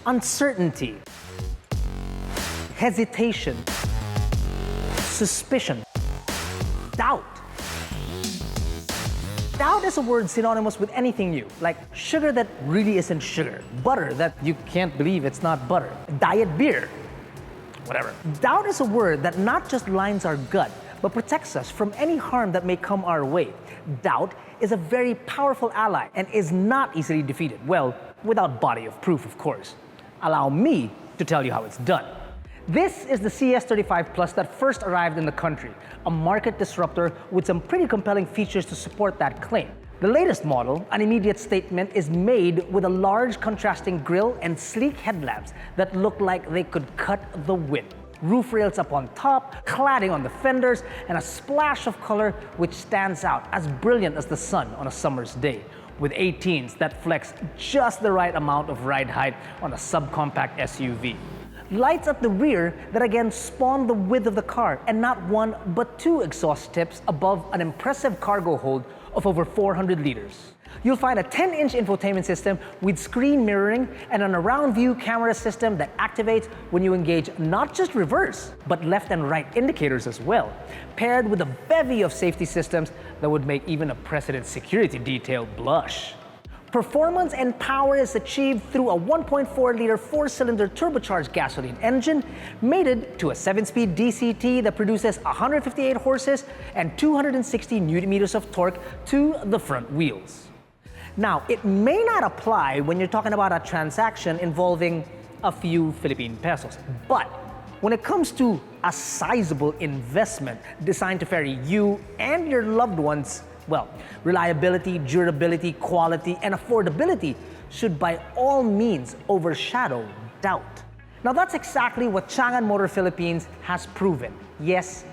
uncertainty, hesitation, suspicion, doubt. Doubt is a word synonymous with anything new, like sugar that really isn't sugar, butter that you can't believe it's not butter, diet beer, whatever. Doubt is a word that not just lines our gut, but protects us from any harm that may come our way. Doubt is a very powerful ally and is not easily defeated. Well, without body of proof, of course. Allow me to tell you how it's done. This is the CS35 Plus that first arrived in the country, a market disruptor with some pretty compelling features to support that claim. The latest model, an immediate statement, is made with a large contrasting grille and sleek headlamps that look like they could cut the wind. Roof rails up on top, cladding on the fenders, and a splash of color which stands out as brilliant as the sun on a summer's day, with 18s that flex just the right amount of ride height on a subcompact SUV. Lights at the rear that again spawn the width of the car, and not one but two exhaust tips above an impressive cargo hold of over 400 liters. You'll find a 10-inch infotainment system with screen mirroring and an around view camera system that activates when you engage not just reverse, but left and right indicators as well, paired with a bevy of safety systems that would make even a president's security detail blush. Performance and power is achieved through a 1.4-liter four-cylinder turbocharged gasoline engine mated to a 7-speed DCT that produces 158 horses and 260 Nm of torque to the front wheels. Now, it may not apply when you're talking about a transaction involving a few Philippine pesos, but when it comes to a sizable investment designed to ferry you and your loved ones, well, reliability, durability, quality, and affordability should by all means overshadow doubt. Now that's exactly what Changan Motor Philippines has proven. Yes,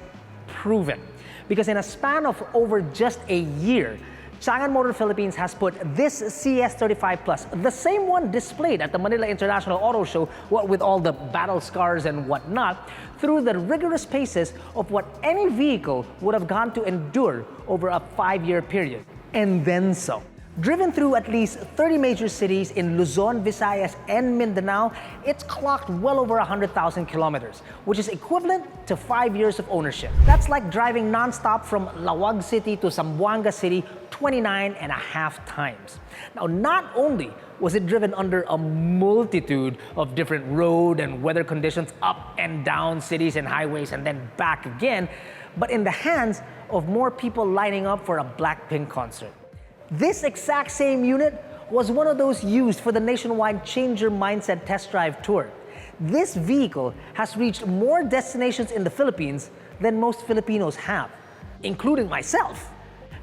proven. Because in a span of over just a year, Changan Motor Philippines has put this CS35 Plus, the same one displayed at the Manila International Auto Show, what with all the battle scars and whatnot, through the rigorous paces of what any vehicle would have gone to endure over a 5-year period. And then some. Driven through at least 30 major cities in Luzon, Visayas, and Mindanao, it's clocked well over 100,000 kilometers, which is equivalent to 5 years of ownership. That's like driving nonstop from Lawag City to Zamboanga City 29 and a half times. Now, not only was it driven under a multitude of different road and weather conditions up and down cities and highways and then back again, but in the hands of more people lining up for a Blackpink concert. This exact same unit was one of those used for the nationwide Change Your Mindset test drive tour. This vehicle has reached more destinations in the Philippines than most Filipinos have, including myself.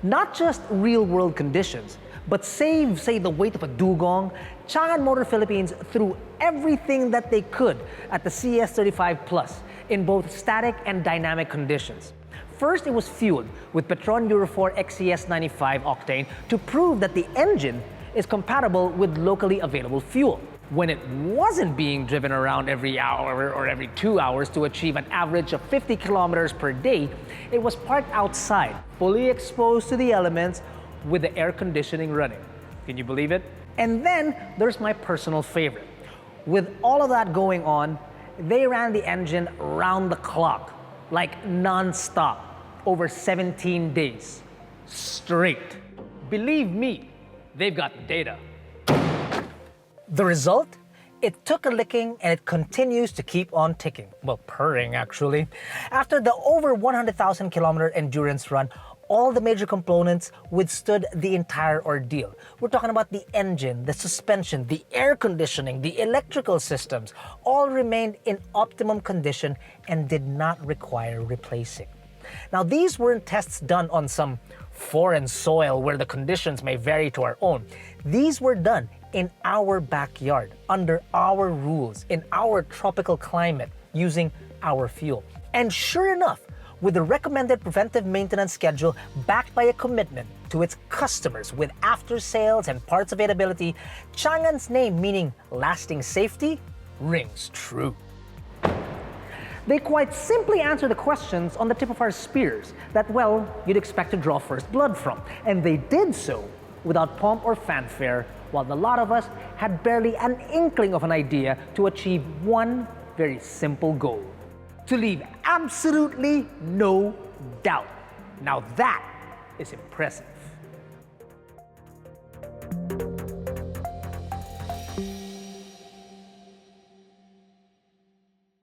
Not just real-world conditions, but save, say, the weight of a dugong, Changan Motor Philippines threw everything that they could at the CS35 Plus in both static and dynamic conditions. First, it was fueled with Petron Euro 4 XCS 95 octane to prove that the engine is compatible with locally available fuel. When it wasn't being driven around every hour or every 2 hours to achieve an average of 50 kilometers per day, it was parked outside, fully exposed to the elements with the air conditioning running. Can you believe it? And then there's my personal favorite. With all of that going on, they ran the engine round the clock, like non-stop, over 17 days, straight. Believe me, they've got the data. The result? It took a licking and it continues to keep on ticking. Well, purring actually. After the over 100,000 kilometer endurance run, all the major components withstood the entire ordeal. We're talking about the engine, the suspension, the air conditioning, the electrical systems, all remained in optimum condition and did not require replacing. Now, these weren't tests done on some foreign soil where the conditions may vary to our own. These were done in our backyard, under our rules, in our tropical climate, using our fuel. And sure enough, with the recommended preventive maintenance schedule backed by a commitment to its customers with after-sales and parts availability, Changan's name, meaning lasting safety, rings true. They quite simply answer the questions on the tip of our spears that, well, you'd expect to draw first blood from. And they did so without pomp or fanfare, while a lot of us had barely an inkling of an idea to achieve one very simple goal: to leave absolutely no doubt. Now that is impressive.